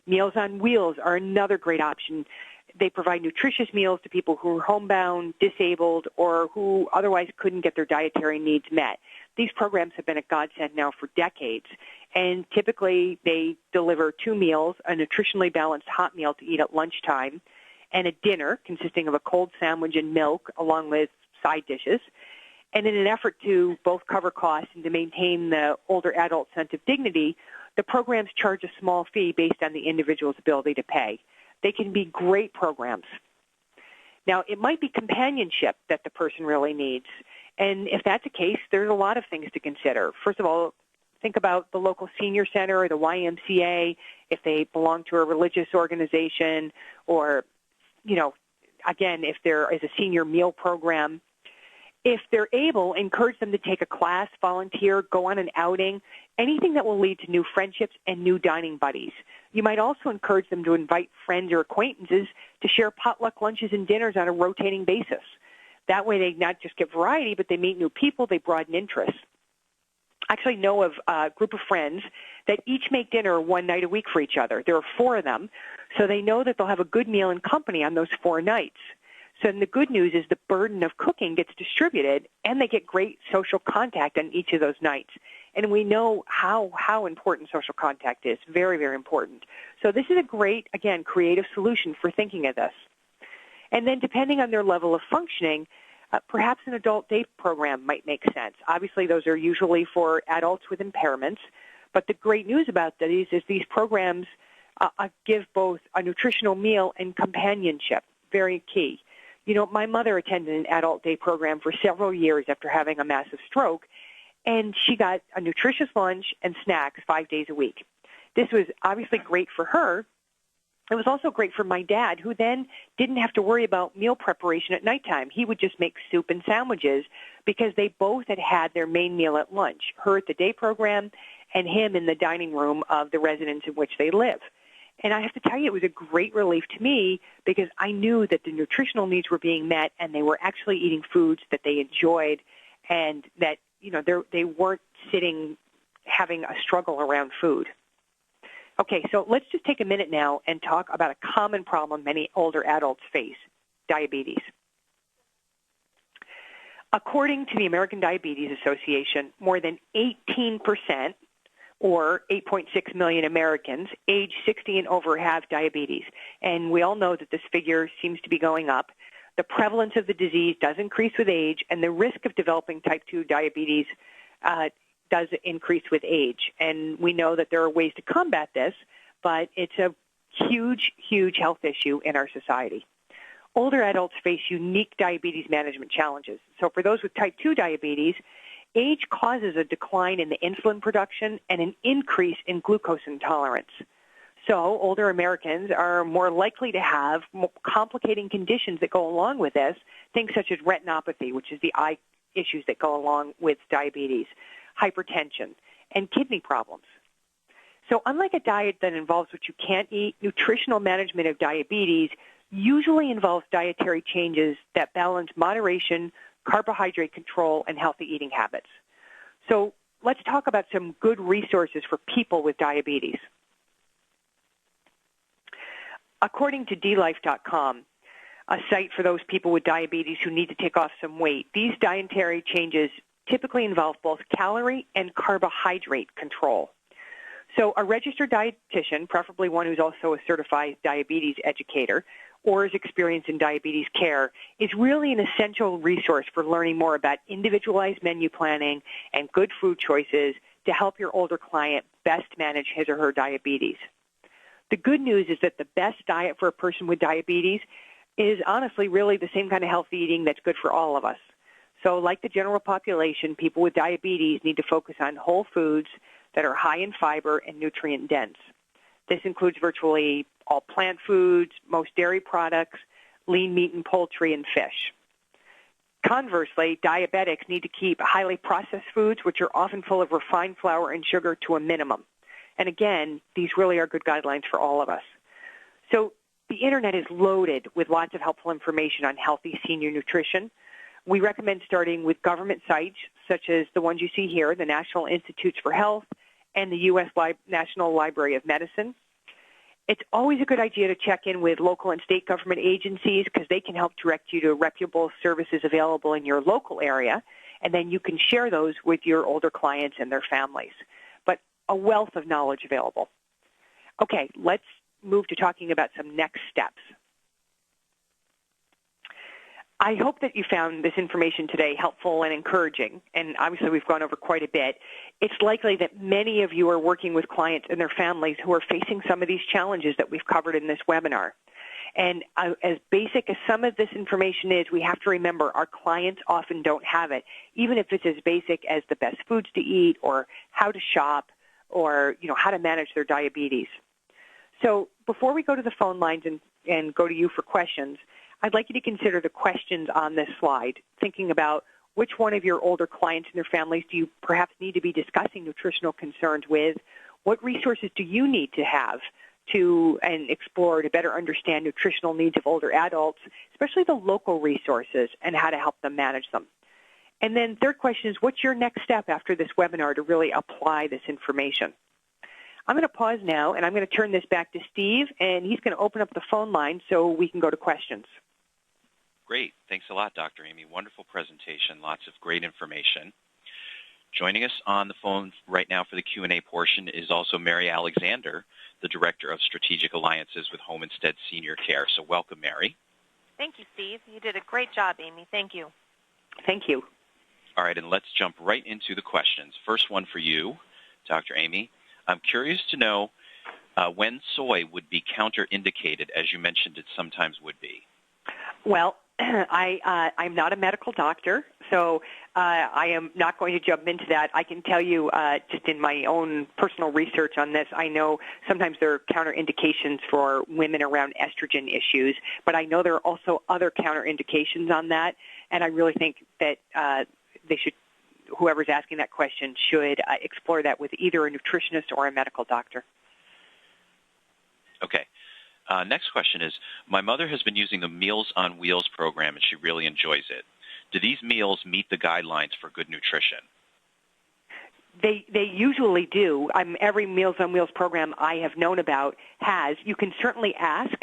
Meals on Wheels are another great option. They provide nutritious meals to people who are homebound, disabled, or who otherwise couldn't get their dietary needs met. These programs have been a godsend now for decades, and typically they deliver 2 meals, a nutritionally balanced hot meal to eat at lunchtime, and a dinner consisting of a cold sandwich and milk along with side dishes. And in an effort to both cover costs and to maintain the older adult sense of dignity, the programs charge a small fee based on the individual's ability to pay. They can be great programs. Now, it might be companionship that the person really needs. And if that's the case, there's a lot of things to consider. First of all, think about the local senior center or the YMCA, if they belong to a religious organization, or, again, if there is a senior meal program. If they're able, encourage them to take a class, volunteer, go on an outing, anything that will lead to new friendships and new dining buddies. You might also encourage them to invite friends or acquaintances to share potluck lunches and dinners on a rotating basis. That way they not just get variety, but they meet new people, they broaden interests. I actually know of a group of friends that each make dinner one night a week for each other. There are 4 of them, so they know that they'll have a good meal in company on those 4 nights. So then the good news is the burden of cooking gets distributed, and they get great social contact on each of those nights. And we know how important social contact is, very, very important. So this is a great, again, creative solution for thinking of this. And then depending on their level of functioning, perhaps an adult day program might make sense. Obviously, those are usually for adults with impairments. But the great news about these is these programs give both a nutritional meal and companionship, very key. You know, my mother attended an adult day program for several years after having a massive stroke, and she got a nutritious lunch and snacks 5 days a week. This was obviously great for her. It was also great for my dad, who then didn't have to worry about meal preparation at nighttime. He would just make soup and sandwiches because they both had their main meal at lunch, her at the day program and him in the dining room of the residence in which they live. And I have to tell you, it was a great relief to me because I knew that the nutritional needs were being met and they were actually eating foods that they enjoyed and that, you know, they weren't sitting having a struggle around food. Okay, so let's just take a minute now and talk about a common problem many older adults face, diabetes. According to the American Diabetes Association, more than 18%, or 8.6 million Americans, age 60 and over have diabetes. And we all know that this figure seems to be going up. The prevalence of the disease does increase with age, and the risk of developing type 2 diabetes does increase with age. And we know that there are ways to combat this, but it's a huge, huge health issue in our society. Older adults face unique diabetes management challenges. So for those with type 2 diabetes, age causes a decline in the insulin production and an increase in glucose intolerance. So older Americans are more likely to have complicating conditions that go along with this, things such as retinopathy, which is the eye issues that go along with diabetes, hypertension, and kidney problems. So unlike a diet that involves what you can't eat, nutritional management of diabetes usually involves dietary changes that balance moderation, carbohydrate control, and healthy eating habits. So let's talk about some good resources for people with diabetes. According to DLife.com, a site for those people with diabetes who need to take off some weight, these dietary changes typically involve both calorie and carbohydrate control. So a registered dietitian, preferably one who's also a certified diabetes educator or is experienced in diabetes care, is really an essential resource for learning more about individualized menu planning and good food choices to help your older client best manage his or her diabetes. The good news is that the best diet for a person with diabetes is honestly really the same kind of healthy eating that's good for all of us. So like the general population, people with diabetes need to focus on whole foods that are high in fiber and nutrient dense. This includes virtually all plant foods, most dairy products, lean meat and poultry, and fish. Conversely, diabetics need to keep highly processed foods, which are often full of refined flour and sugar, to a minimum. And again, these really are good guidelines for all of us. So the Internet is loaded with lots of helpful information on healthy senior nutrition. We recommend starting with government sites, such as the ones you see here, the National Institutes for Health and the U.S. National Library of Medicine. It's always a good idea to check in with local and state government agencies because they can help direct you to reputable services available in your local area, and then you can share those with your older clients and their families. But a wealth of knowledge available. Okay, let's move to talking about some next steps. I hope that you found this information today helpful and encouraging, and obviously we've gone over quite a bit. It's likely that many of you are working with clients and their families who are facing some of these challenges that we've covered in this webinar. And as basic as some of this information is, we have to remember our clients often don't have it, even if it's as basic as the best foods to eat or how to shop or how to manage their diabetes. So before we go to the phone lines and go to you for questions, I'd like you to consider the questions on this slide, thinking about which one of your older clients and their families do you perhaps need to be discussing nutritional concerns with? What resources do you need to have and explore to better understand nutritional needs of older adults, especially the local resources, and how to help them manage them? And then third question is, what's your next step after this webinar to really apply this information? I'm going to pause now, and I'm going to turn this back to Steve, and he's going to open up the phone line so we can go to questions. Great. Thanks a lot, Dr. Amy. Wonderful presentation. Lots of great information. Joining us on the phone right now for the Q&A portion is also Mary Alexander, the Director of Strategic Alliances with Home Instead Senior Care. So welcome, Mary. Thank you, Steve. You did a great job, Amy. Thank you. Thank you. All right, and let's jump right into the questions. First one for you, Dr. Amy. I'm curious to know when soy would be counterindicated, as you mentioned it sometimes would be. Well, I'm not a medical doctor, so I am not going to jump into that. I can tell you just in my own personal research on this, I know sometimes there are counterindications for women around estrogen issues, but I know there are also other counterindications on that, and I really think that whoever's asking that question should explore that with either a nutritionist or a medical doctor. Okay. Next question is, my mother has been using the Meals on Wheels program, and she really enjoys it. Do these meals meet the guidelines for good nutrition? They usually do. Every Meals on Wheels program I have known about has. You can certainly ask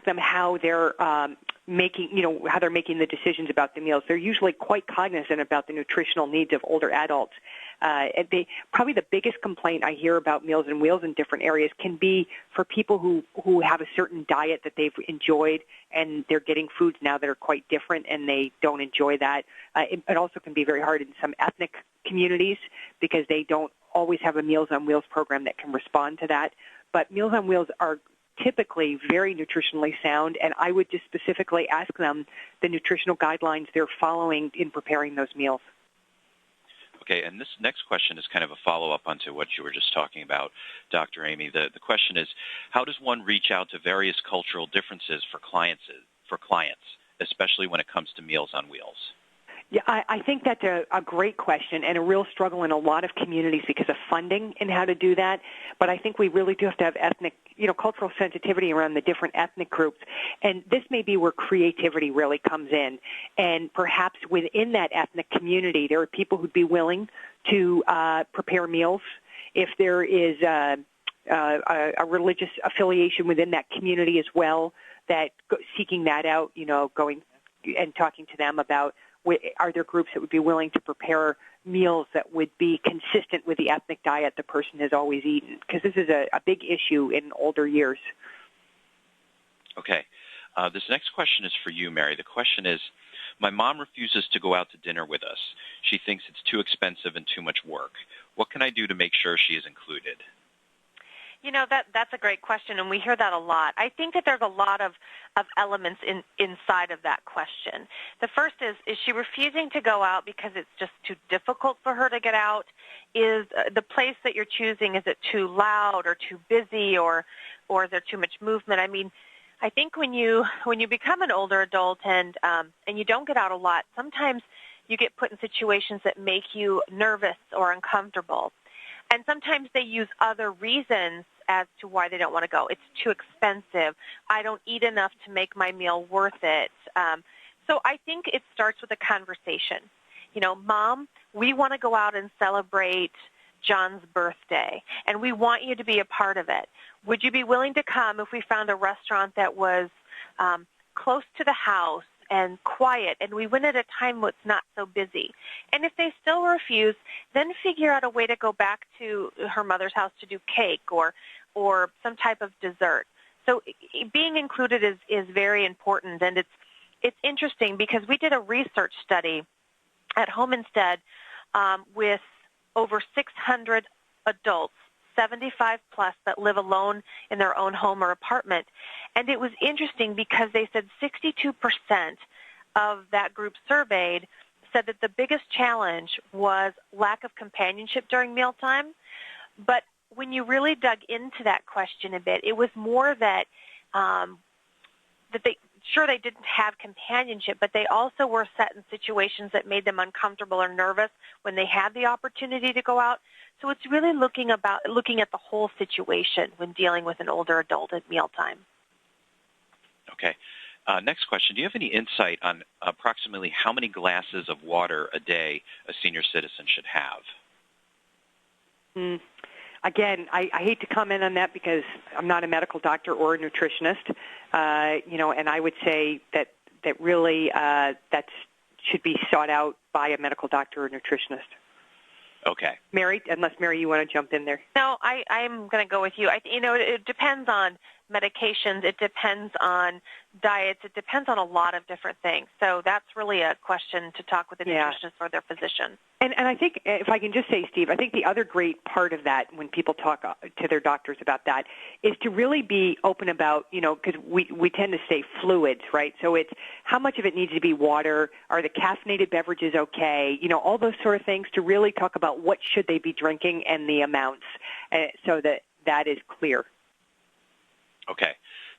them how they're making the decisions about the meals. They're usually quite cognizant about the nutritional needs of older adults. Probably the biggest complaint I hear about Meals on Wheels in different areas can be for people who have a certain diet that they've enjoyed, and they're getting foods now that are quite different, and they don't enjoy that. It also can be very hard in some ethnic communities because they don't always have a Meals on Wheels program that can respond to that. But Meals on Wheels are typically very nutritionally sound, and I would just specifically ask them the nutritional guidelines they're following in preparing those meals. Okay, and this next question is kind of a follow-up onto what you were just talking about, Dr. Amy. The question is, how does one reach out to various cultural differences for clients, especially when it comes to Meals on Wheels? Yeah, I think that's a great question and a real struggle in a lot of communities because of funding and how to do that. But I think we really do have to have cultural sensitivity around the different ethnic groups. And this may be where creativity really comes in. And perhaps within that ethnic community, there are people who'd be willing to prepare meals. If there is a religious affiliation within that community as well, that seeking that out, going and talking to them about, are there groups that would be willing to prepare meals that would be consistent with the ethnic diet the person has always eaten? Because this is a big issue in older years. Okay. This next question is for you, Mary. The question is, my mom refuses to go out to dinner with us. She thinks it's too expensive and too much work. What can I do to make sure she is included? That's a great question, and we hear that a lot. I think that there's a lot of elements inside of that question. The first is she refusing to go out because it's just too difficult for her to get out? Is the place that you're choosing, is it too loud or too busy, or is there too much movement? I mean, I think when you become an older adult and you don't get out a lot, sometimes you get put in situations that make you nervous or uncomfortable. And sometimes they use other reasons as to why they don't want to go. It's too expensive. I don't eat enough to make my meal worth it. So I think it starts with a conversation. Mom, we want to go out and celebrate John's birthday, and we want you to be a part of it. Would you be willing to come if we found a restaurant that was close to the house and quiet, and we went at a time when it's not so busy? And if they still refuse, then figure out a way to go back to her mother's house to do cake or some type of dessert. So being included is very important, and it's interesting because we did a research study at Home Instead with over 600 adults, 75 plus, that live alone in their own home or apartment. And it was interesting because they said 62% of that group surveyed said that the biggest challenge was lack of companionship during mealtime. But when you really dug into that question a bit, it was more that sure, they didn't have companionship, but they also were set in situations that made them uncomfortable or nervous when they had the opportunity to go out. So it's really looking at the whole situation when dealing with an older adult at mealtime. Okay. Next question. Do you have any insight on approximately how many glasses of water a day a senior citizen should have? Again, I hate to comment on that because I'm not a medical doctor or a nutritionist, and I would say that really that should be sought out by a medical doctor or nutritionist. Okay. Mary, unless Mary, you want to jump in there. No, I'm going to go with you. It depends on medications. It depends on diets. It depends on a lot of different things. So that's really a question to talk with a nutritionist or their physician. And I think, if I can just say, Steve, I think the other great part of that when people talk to their doctors about that is to really be open about, because we tend to say fluids, right? So it's how much of it needs to be water, are the caffeinated beverages okay, all those sort of things, to really talk about what should they be drinking and the amounts so that is clear. Okay.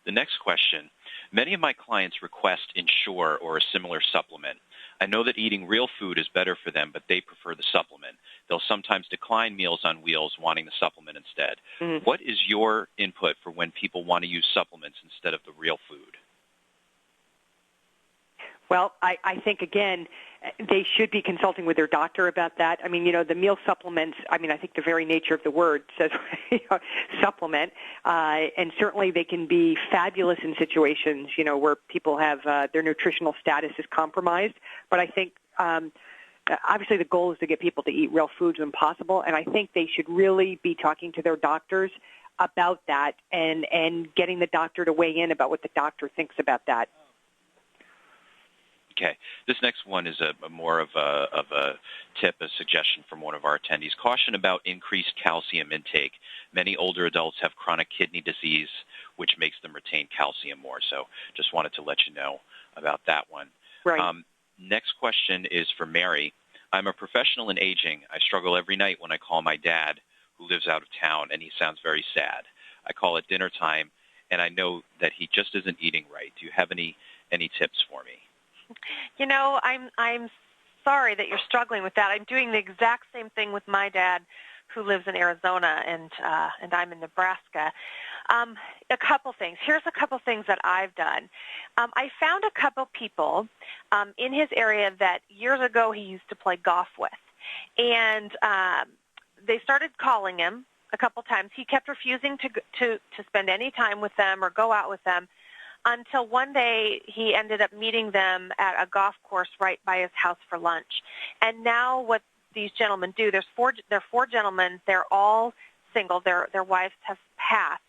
The next question. Many of my clients request Ensure or a similar supplement. I know that eating real food is better for them, but they prefer the supplement. They'll sometimes decline Meals on Wheels wanting the supplement instead. Mm-hmm. What is your input for when people want to use supplements instead of the real food? Well, I think, again, they should be consulting with their doctor about that. I mean, the meal supplements, I think the very nature of the word says supplement, and certainly they can be fabulous in situations, where people have their nutritional status is compromised. But I think obviously the goal is to get people to eat real foods when possible, and I think they should really be talking to their doctors about that and getting the doctor to weigh in about what the doctor thinks about that. Okay. This next one is more of a tip, a suggestion from one of our attendees. Caution about increased calcium intake. Many older adults have chronic kidney disease, which makes them retain calcium more. So just wanted to let you know about that one. Right. Next question is for Mary. I'm a professional in aging. I struggle every night when I call my dad, who lives out of town, and he sounds very sad. I call it dinner time, and I know that he just isn't eating right. Do you have any tips for me? I'm sorry that you're struggling with that. I'm doing the exact same thing with my dad, who lives in Arizona, and I'm in Nebraska. A couple things. Here's a couple things that I've done. I found a couple people in his area that years ago he used to play golf with, and they started calling him a couple times. He kept refusing to spend any time with them or go out with them, until one day he ended up meeting them at a golf course right by his house for lunch. And now what these gentlemen do, there are four gentlemen, they're all single, their wives have passed.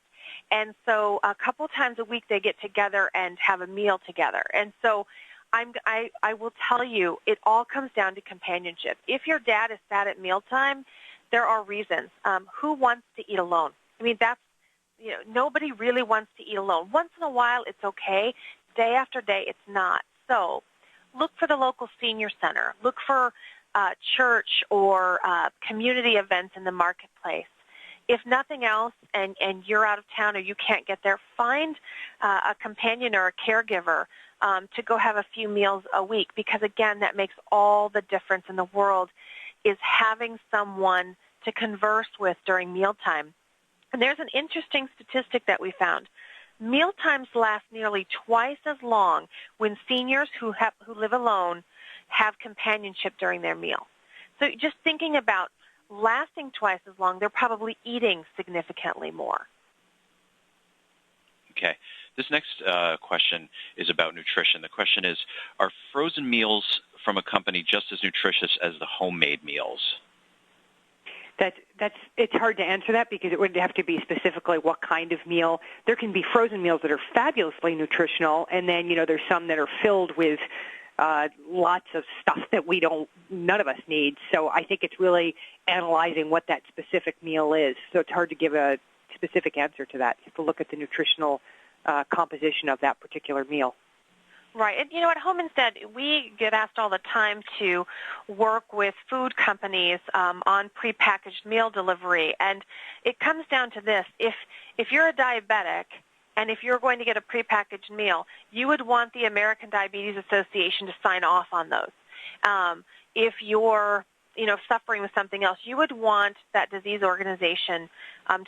And so a couple times a week they get together and have a meal together. And so I will tell you, it all comes down to companionship. If your dad is sad at mealtime, there are reasons. Who wants to eat alone? Nobody really wants to eat alone. Once in a while, it's okay. Day after day, it's not. So look for the local senior center. Look for church or community events in the marketplace. If nothing else, and you're out of town or you can't get there, find a companion or a caregiver to go have a few meals a week, because, again, that makes all the difference in the world, is having someone to converse with during mealtime. And there's an interesting statistic that we found. Meal times last nearly twice as long when seniors who live alone have companionship during their meal. So just thinking about lasting twice as long, they're probably eating significantly more. Okay. This next question is about nutrition. The question is, are frozen meals from a company just as nutritious as the homemade meals? It's hard to answer that, because it would have to be specifically what kind of meal. There can be frozen meals that are fabulously nutritional, and then there's some that are filled with lots of stuff that none of us need. So I think it's really analyzing what that specific meal is. So it's hard to give a specific answer to that. You have to look at the nutritional composition of that particular meal. Right. And, at Home Instead, we get asked all the time to work with food companies on prepackaged meal delivery. And it comes down to this. If you're a diabetic And if you're going to get a prepackaged meal, you would want the American Diabetes Association to sign off on those. If you're suffering with something else, you would want that disease organization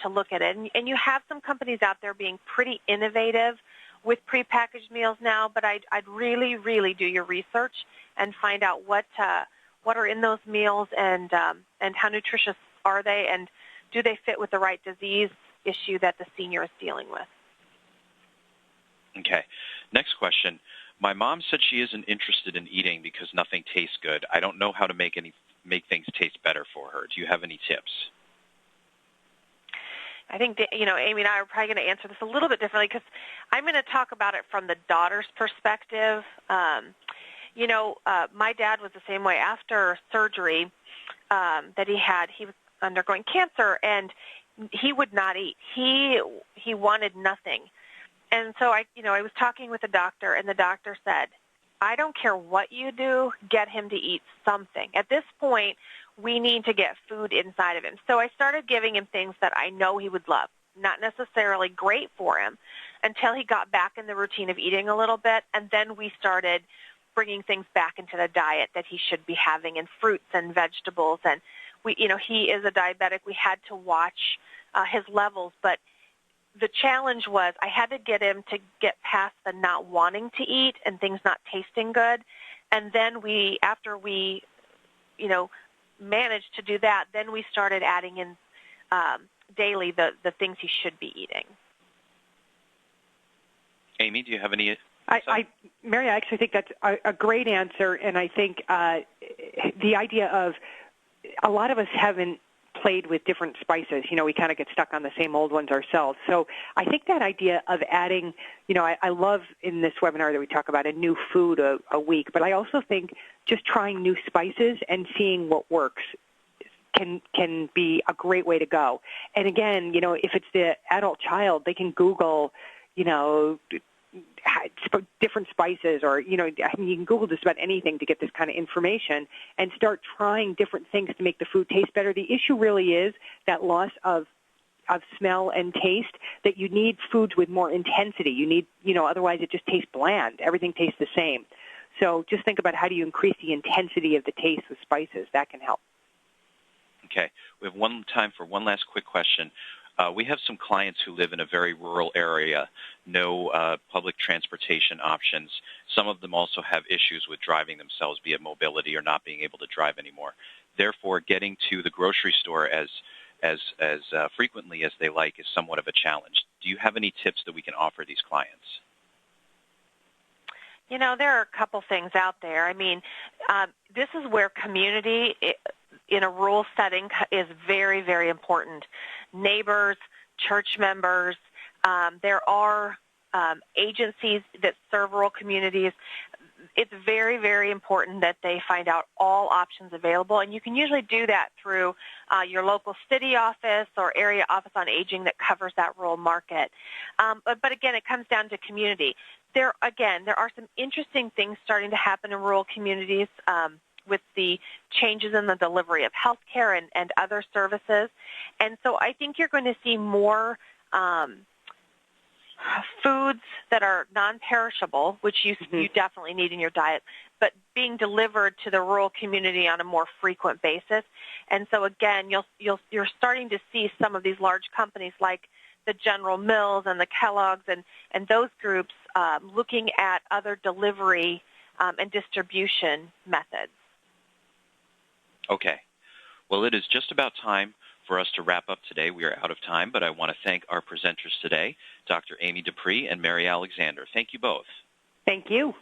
to look at it. And you have some companies out there being pretty innovative with prepackaged meals now, but I'd really, really do your research and find out what are in those meals and how nutritious are they, and do they fit with the right disease issue that the senior is dealing with. Okay. Next question. My mom said she isn't interested in eating because nothing tastes good. I don't know how to make things taste better for her. Do you have any tips? I think, Amy and I are probably going to answer this a little bit differently because I'm going to talk about it from the daughter's perspective. My dad was the same way. After surgery that he was undergoing cancer, and he would not eat. He wanted nothing. And so I was talking with the doctor, and the doctor said, I don't care what you do, get him to eat something. At this point, we need to get food inside of him. So I started giving him things that I know he would love, not necessarily great for him, until he got back in the routine of eating a little bit, and then we started bringing things back into the diet that he should be having, and fruits and vegetables. And he is a diabetic. We had to watch his levels, but the challenge was I had to get him to get past the not wanting to eat and things not tasting good. And then after we managed to do that, then we started adding in daily the things he should be eating. Amy, do you have any? Mary, I actually think that's a great answer, and I think the idea of a lot of us haven't played with different spices. We kind of get stuck on the same old ones ourselves. So I think that idea of adding, I love in this webinar that we talk about a new food a week, but I also think just trying new spices and seeing what works can be a great way to go. And again, if it's the adult child, they can Google, different spices, or you can Google just about anything to get this kind of information and start trying different things to make the food taste better. The issue really is that loss of smell and taste, that you need foods with more intensity. You need, otherwise it just tastes bland. Everything tastes the same. So just think about how do you increase the intensity of the taste with spices. That can help. Okay. We have time for one last quick question. We have some clients who live in a very rural area, no public transportation options. Some of them also have issues with driving themselves, be it mobility or not being able to drive anymore. Therefore, getting to the grocery store as frequently as they like is somewhat of a challenge. Do you have any tips that we can offer these clients? There are a couple things out there. I mean, this is where community in a rural setting is very, very important. Neighbors, church members, there are agencies that serve rural communities. It's very, very important that they find out all options available, and you can usually do that through your local city office or area office on aging that covers that rural market. But again, it comes down to community. There are some interesting things starting to happen in rural communities with the changes in the delivery of health care and other services. And so I think you're going to see more foods that are non-perishable, which you definitely need in your diet, but being delivered to the rural community on a more frequent basis. And so again, you're starting to see some of these large companies like the General Mills and the Kellogg's and those groups looking at other delivery and distribution methods. Okay. Well, it is just about time for us to wrap up today. We are out of time, but I want to thank our presenters today, Dr. Amy Dupree and Mary Alexander. Thank you both. Thank you.